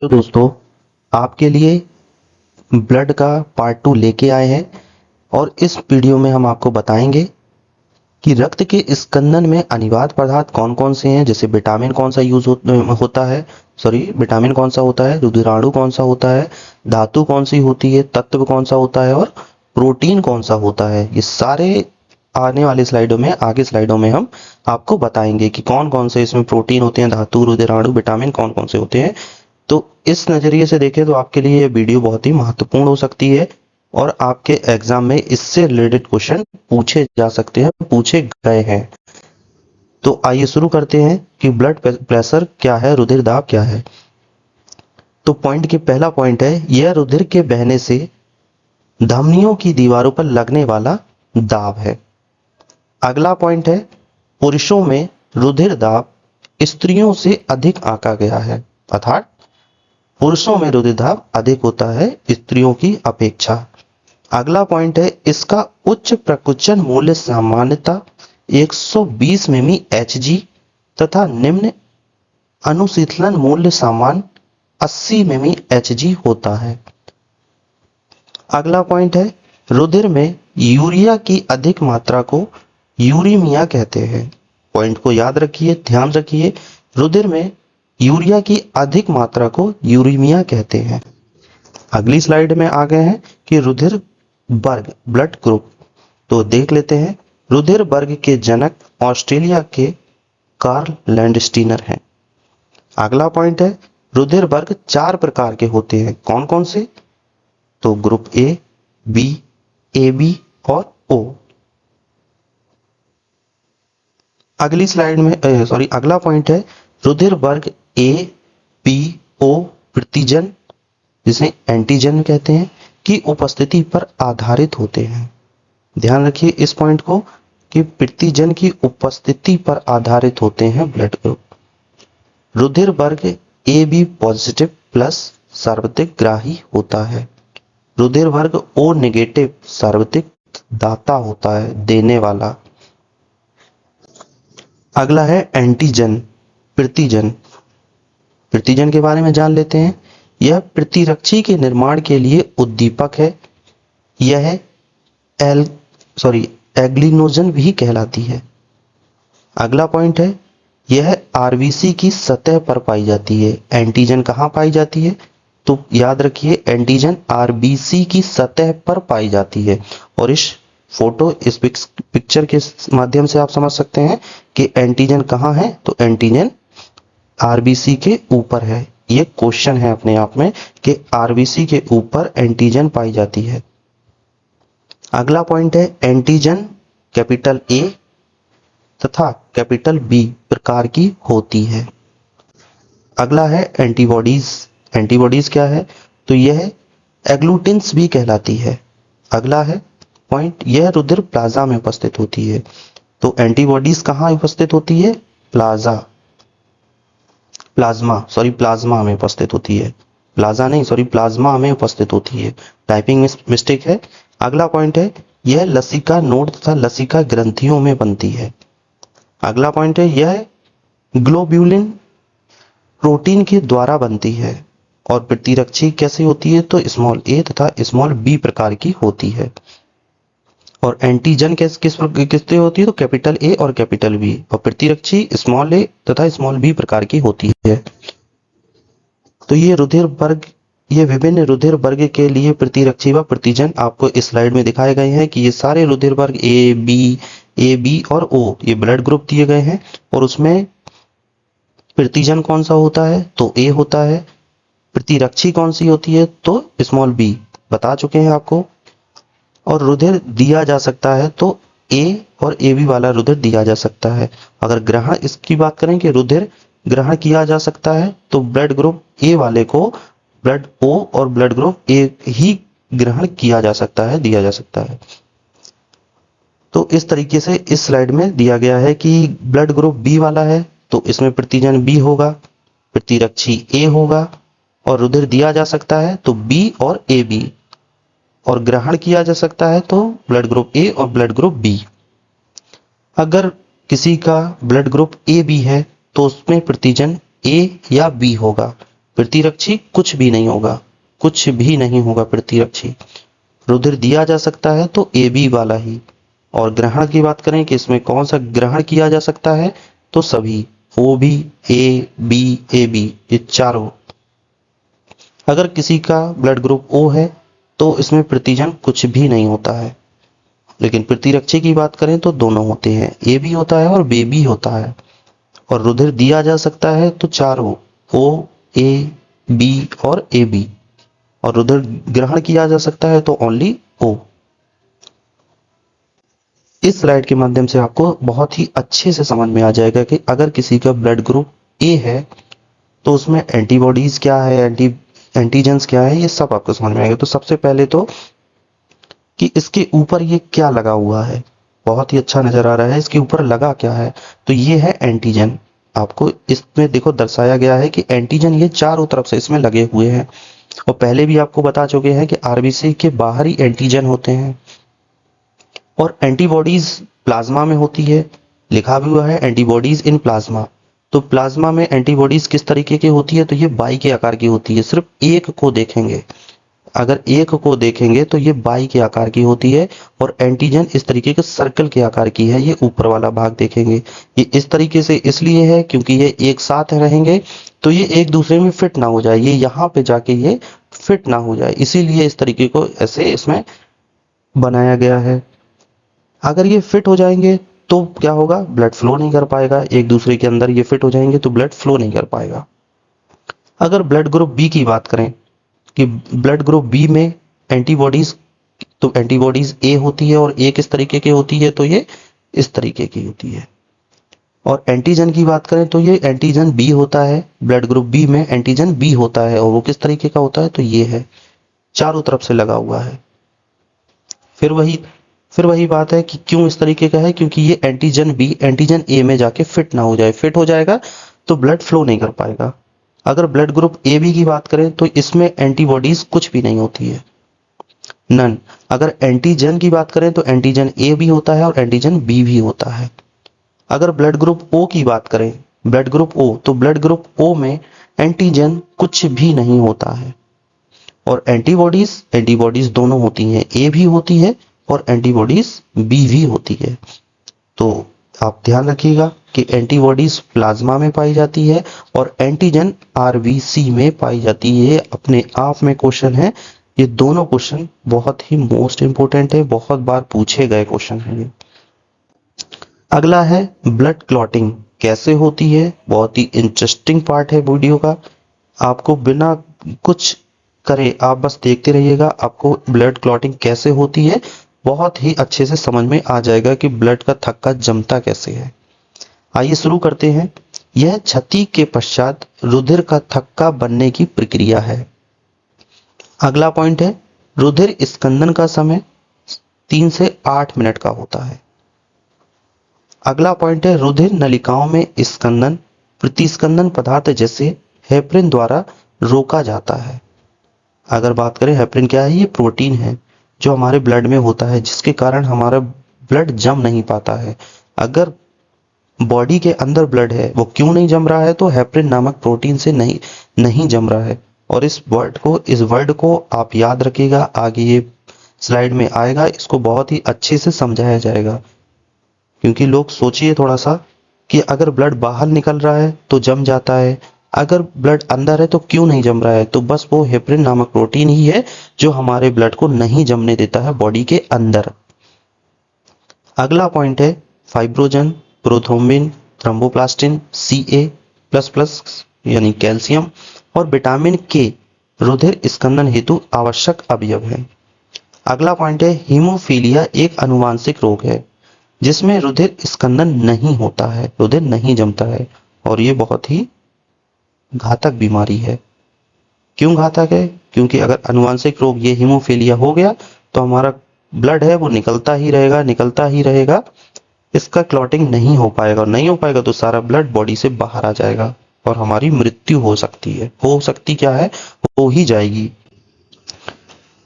तो दोस्तों, आपके लिए ब्लड का पार्ट 2 लेके आए हैं और इस वीडियो में हम आपको बताएंगे कि रक्त के स्कंदन में अनिवार्य पदार्थ कौन कौन से हैं। जैसे विटामिन कौन सा होता है, विटामिन कौन सा होता है, रुधिराणु कौन सा होता है, धातु कौन सी होती है, तत्व कौन सा होता है और प्रोटीन कौन सा होता है। ये सारे आने वाली स्लाइडों में, आगे स्लाइडों में हम आपको बताएंगे कि कौन कौन से इसमें प्रोटीन होते हैं, धातु, रुधिराणु, विटामिन कौन कौन से होते हैं। तो इस नज़रिए से देखें तो आपके लिए ये वीडियो बहुत ही महत्वपूर्ण हो सकती है और आपके एग्जाम में इससे रिलेटेड क्वेश्चन पूछे जा सकते हैं, पूछे गए हैं। तो आइए शुरू करते हैं कि ब्लड प्रेशर क्या है, रुधिर दाब क्या है। तो पॉइंट के पहला पॉइंट है, यह रुधिर के बहने से धमनियों की दीवारों पर लगने वाला दाब है। अगला पॉइंट है, पुरुषों में रुधिर दाब स्त्रियों से अधिक आंका गया है, अर्थात पुरुषों में रुधिर दाब अधिक होता है स्त्रियों की अपेक्षा। अगला पॉइंट है, इसका उच्च प्रकुंचन मूल्य सामान्यतः 120 मिमी Hg तथा निम्न अनुशीतलन मूल्य सामान्य 80 मिमी Hg होता है। अगला पॉइंट है, रुधिर में यूरिया की अधिक मात्रा को यूरीमिया कहते हैं। पॉइंट को याद रखिए, ध्यान रखिए, रुधिर में यूरिया की अधिक मात्रा को यूरीमिया कहते हैं। अगली स्लाइड में आ गए हैं कि रुधिर वर्ग, ब्लड ग्रुप। तो देख लेते हैं, रुधिर वर्ग के जनक ऑस्ट्रेलिया के कार्ल लैंडस्टीनर हैं। अगला पॉइंट है, रुधिर वर्ग 4 प्रकार के होते हैं, कौन कौन से? तो group A, B, A B और ओ। अगली स्लाइड में अगला पॉइंट है, रुधिर वर्ग ए, बी, ओ प्रतिजन, जिसे एंटीजन कहते हैं, की उपस्थिति पर आधारित होते हैं। ध्यान रखिए इस पॉइंट को कि प्रतिजन की उपस्थिति पर आधारित होते हैं ब्लड ग्रुप। रुधिर वर्ग ए बी पॉजिटिव प्लस सर्वाधिक ग्राही होता है। रुधिर वर्ग ओ नेगेटिव सर्वाधिक दाता होता है, देने वाला। अगला है एंटीजन, प्रतिजन। प्रतिजन के बारे में जान लेते हैं। यह प्रतिरक्षी के निर्माण के लिए उद्दीपक है। यह एग्लिनोजन भी कहलाती है। अगला पॉइंट है, यह आरबीसी की सतह पर पाई जाती है। एंटीजन कहाँ पाई जाती है? तो याद रखिए, एंटीजन आरबीसी की सतह पर पाई जाती है। और इस पिक्चर के माध्यम से आप समझ सकते हैं कि एंटीजन कहाँ है। तो एंटीजन आरबीसी के ऊपर है। ये क्वेश्चन है अपने आप में कि आरबीसी के ऊपर एंटीजन पाई जाती है। अगला पॉइंट है, एंटीजन कैपिटल ए तथा कैपिटल बी प्रकार की होती है। अगला है एंटीबॉडीज। एंटीबॉडीज क्या है? तो यह एग्लूटिन्स भी कहलाती है। अगला है पॉइंट, यह रुधिर प्लाज्मा में उपस्थित होती है। तो एंटीबॉडीज कहाँ उपस्थित होती है? प्लाज्मा में उपस्थित होती है। प्लाज्मा में उपस्थित होती है। टाइपिंग मिस्टेक है। अगला पॉइंट है, यह लसिका नोड तथा लसिका ग्रंथियों में बनती है। अगला पॉइंट है, यह ग्लोब्यूलिन प्रोटीन के द्वारा बनती है। और प्रतिरक्षी कैसी होती है? तो स्मॉल ए तथा स्मॉल बी प्रकार की होती है। और एंटीजन किससे होती है? तो कैपिटल ए और कैपिटल बी। और प्रतिरक्षी स्मॉल ए तथा स्मॉल बी प्रकार की होती है। तो ये विभिन्न रुधिर वर्ग के लिए प्रतिरक्षी व प्रतिजन आपको इस स्लाइड में दिखाए गए हैं कि ये सारे रुधिर वर्ग ए बी और ओ ये ब्लड ग्रुप दिए गए हैं। और उसमें प्रतिजन कौन सा होता है? तो ए होता है। प्रतिरक्षी कौन सी होती है? तो स्मॉल बी, बता चुके हैं आपको। और रुधिर दिया जा सकता है तो ए और ए बी वाला रुधिर दिया जा सकता है। अगर ग्रहण इसकी बात करें कि रुधिर ग्रहण किया जा सकता है तो ब्लड ग्रुप ए वाले को ब्लड ओ और ब्लड ग्रुप ए ही ग्रहण किया जा सकता है, दिया जा सकता है। तो इस तरीके से इस स्लाइड में दिया गया है कि ब्लड ग्रुप बी वाला है तो इसमें प्रतिजन बी होगा, प्रतिरक्षी ए होगा और रुधिर दिया जा सकता है तो बी और ए बी, और ग्रहण किया जा सकता है तो ब्लड ग्रुप ए और ब्लड ग्रुप बी। अगर किसी का ब्लड ग्रुप ए बी है तो उसमें प्रतिजन ए या बी होगा। प्रतिरक्षी कुछ भी नहीं होगा, कुछ भी नहीं होगा प्रतिरक्षी। रुधिर दिया जा सकता है तो ए बी वाला ही। और ग्रहण की बात करें कि इसमें कौन सा ग्रहण किया जा सकता है, तो सभी, ओ बी, ए बी, ये चारों। अगर किसी का ब्लड ग्रुप ओ है तो इसमें प्रतिजन कुछ भी नहीं होता है। लेकिन प्रतिरक्षी की बात करें तो दोनों होते हैं, ए भी होता है और बी भी होता है। और रुधिर दिया जा सकता है तो चारों, ओ, ए, बी और ए बी। और रुधिर ग्रहण किया जा सकता है तो ओनली ओ। इस स्लाइड के माध्यम से आपको बहुत ही अच्छे से समझ में आ जाएगा कि अगर किसी का ब्लड ग्रुप ए है तो उसमें एंटीबॉडीज क्या है, एंटीजेंस क्या है, ये सब आपको समझ में आएगा। तो सबसे पहले तो कि इसके ऊपर ये क्या लगा हुआ है, बहुत ही अच्छा नजर आ रहा है, इसके ऊपर लगा क्या है, तो ये है एंटीजन। आपको इसमें देखो दर्शाया गया है कि एंटीजन ये चारों तरफ से इसमें लगे हुए हैं। और पहले भी आपको बता चुके हैं कि आरबीसी के बाहर ही एंटीजन होते हैं और एंटीबॉडीज प्लाज्मा में होती है। लिखा भी हुआ है एंटीबॉडीज इन प्लाज्मा। तो प्लाज्मा में एंटीबॉडीज किस तरीके की होती है, तो ये बाई के आकार की होती है। सिर्फ एक को देखेंगे, अगर एक को देखेंगे तो ये बाई के आकार की होती है। और एंटीजन इस तरीके के सर्कल के आकार की है। ये ऊपर वाला भाग देखेंगे, ये इस तरीके से इसलिए है क्योंकि ये एक साथ रहेंगे तो ये एक दूसरे में फिट ना हो जाए, ये यहाँ पे जाके ये फिट ना हो जाए, इसीलिए इस तरीके को ऐसे इसमें बनाया गया है। अगर ये फिट हो जाएंगे तो क्या होगा, ब्लड फ्लो नहीं कर पाएगा, एक दूसरे के अंदर ये फिट हो जाएंगे तो ब्लड फ्लो नहीं कर पाएगा। अगर ब्लड ग्रुप बी की बात करें कि ब्लड ग्रुप बी में एंटीबॉडीज, तो एंटीबॉडीज ए होती है और ए किस तरीके की होती है, तो ये इस तरीके की होती है। और एंटीजन की बात करें तो ये एंटीजन बी होता है, ब्लड ग्रुप बी में एंटीजन बी होता है और वो किस तरीके का होता है, तो ये है, चारों तरफ से लगा हुआ है। फिर वही फिर वही बात है कि क्यों इस तरीके का है, क्योंकि ये एंटीजन बी एंटीजन ए में जाके फिट ना हो जाए, फिट हो जाएगा तो ब्लड फ्लो नहीं कर पाएगा। अगर ब्लड ग्रुप ए बी की बात करें तो इसमें एंटीबॉडीज कुछ भी नहीं होती है, नन। अगर एंटीजन की बात करें तो एंटीजन ए भी होता है और एंटीजन बी भी होता है। अगर ब्लड ग्रुप ओ की बात करें, ब्लड ग्रुप ओ, तो ब्लड ग्रुप ओ में एंटीजन कुछ भी नहीं होता है। और एंटीबॉडीज एंटीबॉडीज दोनों होती हैं, ए भी होती है और एंटीबॉडीज बी भी होती है। तो आप ध्यान रखिएगा कि एंटीबॉडीज प्लाज्मा में पाई जाती है और एंटीजन आरबीसी में पाई जाती है। अपने आप में क्वेश्चन है, ये दोनों क्वेश्चन बहुत ही मोस्ट इंपोर्टेंट है, बहुत बार पूछे गए क्वेश्चन है ये। अगला है ब्लड क्लॉटिंग कैसे होती है, बहुत ही इंटरेस्टिंग पार्ट है वीडियो का। आपको बिना कुछ करे आप बस देखते रहिएगा, आपको ब्लड क्लॉटिंग कैसे होती है बहुत ही अच्छे से समझ में आ जाएगा कि ब्लड का थक्का जमता कैसे है। आइए शुरू करते हैं। यह क्षति के पश्चात रुधिर का थक्का बनने की प्रक्रिया है। अगला पॉइंट है, रुधिर स्कंदन का समय 3 से 8 मिनट का होता है। अगला पॉइंट है, रुधिर नलिकाओं में स्कंदन प्रतिस्कंदन पदार्थ जैसे हेपरिन द्वारा रोका जाता है। अगर बात करें हेपरिन क्या है, ये प्रोटीन है जो हमारे ब्लड में होता है जिसके कारण हमारा ब्लड जम नहीं पाता है। अगर बॉडी के अंदर ब्लड है वो क्यों नहीं जम रहा है, तो हेपरिन नामक प्रोटीन से नहीं जम रहा है। और इस वर्ड को आप याद रखिएगा, आगे ये स्लाइड में आएगा, इसको बहुत ही अच्छे से समझाया जाएगा। क्योंकि लोग सोचिए थोड़ा सा कि अगर ब्लड बाहर निकल रहा है तो जम जाता है, अगर ब्लड अंदर है तो क्यों नहीं जम रहा है, तो बस वो हेपरिन नामक प्रोटीन ही है जो हमारे ब्लड को नहीं जमने देता है बॉडी के अंदर। अगला पॉइंट है, फाइब्रोजन, प्रोथ्रोम्बिन, थ्रोम्बोप्लास्टिन, Ca++ यानी कैल्शियम और विटामिन के रुधिर स्कंदन हेतु आवश्यक अवयव है। अगला पॉइंट है, हीमोफीलिया एक आनुवांशिक रोग है जिसमें रुधिर स्कंदन नहीं होता है, रुधिर नहीं जमता है और ये बहुत ही घातक बीमारी है। क्यों घातक है, क्योंकि अगर आनुवांशिक रोग ये हीमोफीलिया हो गया तो हमारा ब्लड है वो निकलता ही रहेगा, इसका क्लॉटिंग नहीं हो पाएगा और नहीं हो पाएगा तो सारा ब्लड बॉडी से बाहर आ जाएगा और हमारी मृत्यु हो सकती क्या है, हो ही जाएगी।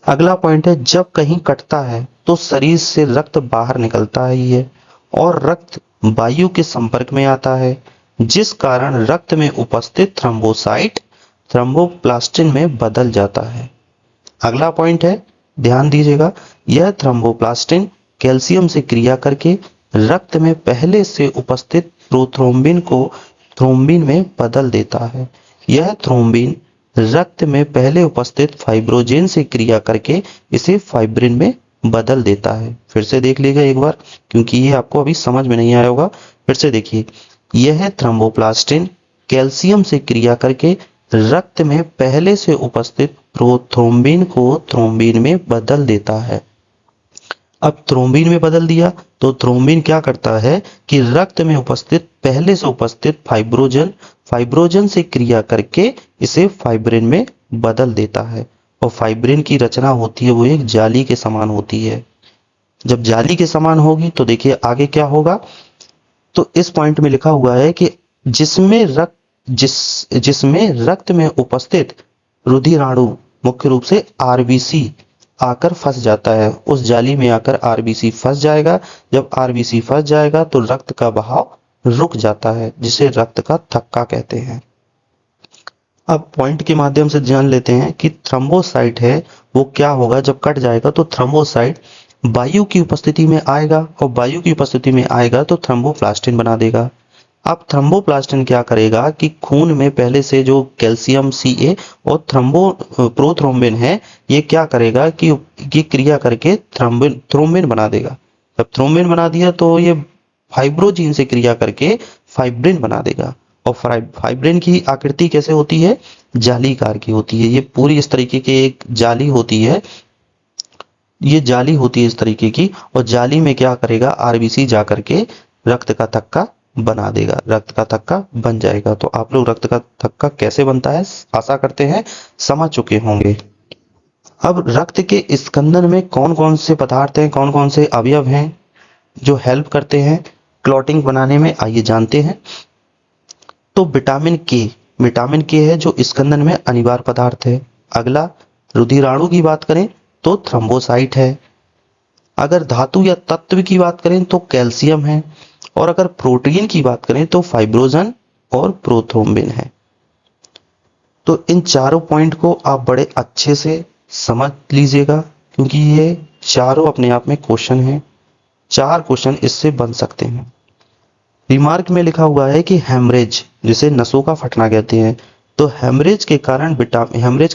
अगला पॉइंट है, जब कहीं कटता है तो शरीर से रक्त बाहर निकलता ही है और रक्त वायु के संपर्क में आता है जिस कारण रक्त में उपस्थित थ्रोम्बोसाइट थ्रोम्बोप्लास्टिन में बदल जाता है। अगला पॉइंट है, ध्यान दीजिएगा, यह थ्रोम्बोप्लास्टिन कैल्शियम से क्रिया करके रक्त में पहले से उपस्थित प्रोथ्रोम्बिन को थ्रोम्बिन में बदल देता है। यह थ्रोम्बिन रक्त में पहले उपस्थित फाइब्रोजेन से क्रिया करके इसे फाइब्रिन में बदल देता है। फिर से देख लीजिएगा एक बार, क्योंकि ये आपको अभी समझ में नहीं आया होगा। फिर से देखिए, यह थ्रोम्बोप्लास्टिन कैल्शियम से क्रिया करके रक्त में पहले से उपस्थित प्रोथ्रोम्बिन को थ्रोम्बिन में बदल देता है। अब थ्रोम्बिन में बदल दिया तो थ्रोम्बिन क्या करता है कि रक्त में उपस्थित पहले से उपस्थित फाइब्रोजन से क्रिया करके इसे फाइब्रिन में बदल देता है। और फाइब्रिन की रचना होती है वो एक जाली के समान होती है। जब जाली के समान होगी तो देखिए आगे क्या होगा। तो इस पॉइंट में लिखा हुआ है कि जिसमें रक्त में उपस्थित रुधिराणु मुख्य रूप से आरबीसी आकर फंस जाता है। उस जाली में आकर आरबीसी फंस जाएगा। जब आरबीसी फंस जाएगा तो रक्त का बहाव रुक जाता है, जिसे रक्त का थक्का कहते हैं। अब पॉइंट के माध्यम से जान लेते हैं कि थ्रोम्बोसाइट है वो क्या होगा जब कट जाएगा। तो थ्रोम्बोसाइट वायु की उपस्थिति में आएगा, और वायु की उपस्थिति में आएगा तो थ्रोम्बोप्लास्टिन बना देगा। अब थ्रोम्बोप्लास्टिन क्या करेगा कि खून में पहले से जो कैल्शियम Ca और प्रोथ्रोम्बिन है, ये क्या करेगा कि ये क्रिया करके थ्रोम्बिन बना देगा। जब थ्रोम्बिन बना दिया तो ये फाइब्रोजीन से क्रिया करके फाइब्रिन बना देगा। और फाइब्रिन की आकृति कैसे होती है, जालीकार की होती है। ये पूरी इस तरीके की एक जाली होती है, ये जाली होती है इस तरीके की। और जाली में क्या करेगा, आरबीसी जा करके रक्त का थक्का बना देगा, रक्त का थक्का बन जाएगा। तो आप लोग रक्त का थक्का कैसे बनता है आशा करते हैं समझ चुके होंगे। अब रक्त के स्कंदन में कौन कौन से पदार्थ हैं, कौन कौन से अवयव हैं जो हेल्प करते हैं क्लॉटिंग बनाने में, आइए जानते हैं। तो विटामिन के है जो स्कंदन में अनिवार्य पदार्थ है। अगला, रुधिराणु की बात करें तो थ्रोम्बोसाइट है। अगर धातु या तत्व की बात करें तो कैल्शियम है। और अगर प्रोटीन की बात करें तो फाइब्रोजन और प्रोथ्रोम्बिन है। तो इन चारों पॉइंट को आप बड़े अच्छे से समझ लीजिएगा, क्योंकि ये चारों अपने आप में क्वेश्चन हैं। 4 क्वेश्चन इससे बन सकते हैं। रिमार्क में लिखा हुआ है कि हेमरेज, जिसे नसों का फटना कहते हैं, तो हेमरेज का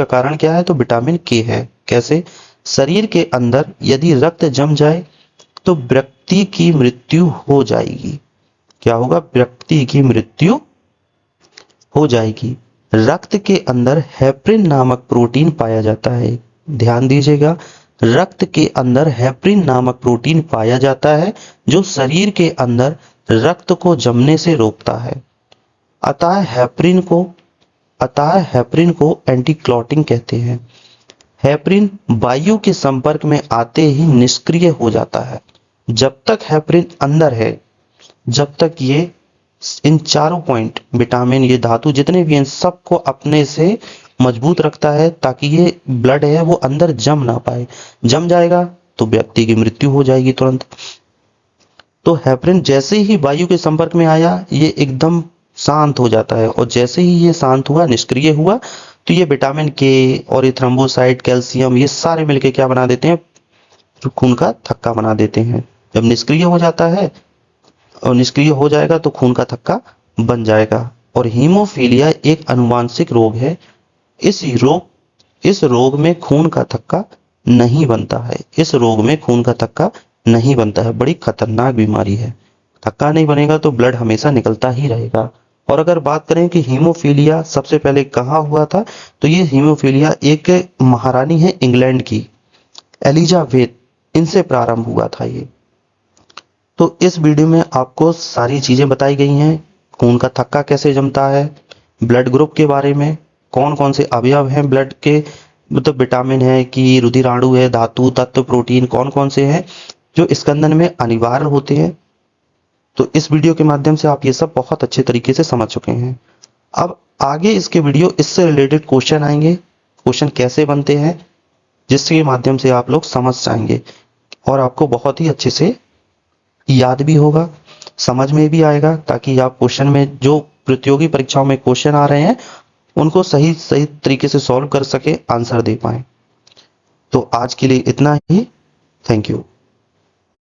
कारण क्या है, तो विटामिन के है। कैसे, शरीर के अंदर यदि रक्त जम जाए तो व्यक्ति की मृत्यु हो जाएगी। क्या होगा, व्यक्ति की मृत्यु हो जाएगी। रक्त के अंदर हेपरिन नामक प्रोटीन पाया जाता है। ध्यान दीजिएगा, रक्त के अंदर हेपरिन नामक प्रोटीन पाया जाता है जो शरीर के अंदर रक्त को जमने से रोकता है। अतः हेपरिन को एंटीक्लॉटिंग कहते हैं। हेपरिन वायु के संपर्क में आते ही निष्क्रिय हो जाता है। जब तक हेपरिन अंदर है, जब तक ये इन चारों पॉइंट, विटामिन, ये धातु जितने भी हैं, सबको अपने से मजबूत रखता है ताकि ये ब्लड है वो अंदर जम ना पाए। जम जाएगा तो व्यक्ति की मृत्यु हो जाएगी तुरंत। तो हेपरिन जैसे ही वायु के संपर्क में आया, ये एकदम शांत हो जाता है, और जैसे ही ये शांत हुआ, निष्क्रिय हुआ, तो ये विटामिन के और ये थ्रोम्बोसाइट, कैल्शियम, ये सारे मिलके क्या बना देते हैं, खून का थक्का बना देते हैं। जब निष्क्रिय हो जाता है और निष्क्रिय हो जाएगा तो खून का थक्का बन जाएगा। और हीमोफीलिया एक आनुवांशिक रोग है। इस रोग में खून का थक्का नहीं बनता है। इस रोग में खून का थक्का नहीं बनता है। बड़ी खतरनाक बीमारी है। थक्का नहीं बनेगा तो ब्लड हमेशा निकलता ही रहेगा। और अगर बात करें कि हीमोफीलिया सबसे पहले कहाँ हुआ था, तो ये हीमोफीलिया एक महारानी है इंग्लैंड की, एलिजाबेथ, इनसे प्रारंभ हुआ था ये। तो इस वीडियो में आपको सारी चीजें बताई गई हैं। खून का थक्का कैसे जमता है, ब्लड ग्रुप के बारे में, कौन कौन से अवयव हैं ब्लड के, मतलब विटामिन है कि रुधिराणु है, धातु तत्व, प्रोटीन कौन कौन से हैं जो स्कंदन में अनिवार्य होते हैं। तो इस वीडियो के माध्यम से आप ये सब बहुत अच्छे तरीके से समझ चुके हैं। अब आगे इसके वीडियो, इससे रिलेटेड क्वेश्चन आएंगे, क्वेश्चन कैसे बनते हैं, जिसके माध्यम से आप लोग समझ जाएंगे और आपको बहुत ही अच्छे से याद भी होगा, समझ में भी आएगा, ताकि आप क्वेश्चन में जो प्रतियोगी परीक्षाओं में क्वेश्चन आ रहे हैं उनको सही सही तरीके से सॉल्व कर सके, आंसर दे पाएँ। तो आज के लिए इतना ही। Thank you.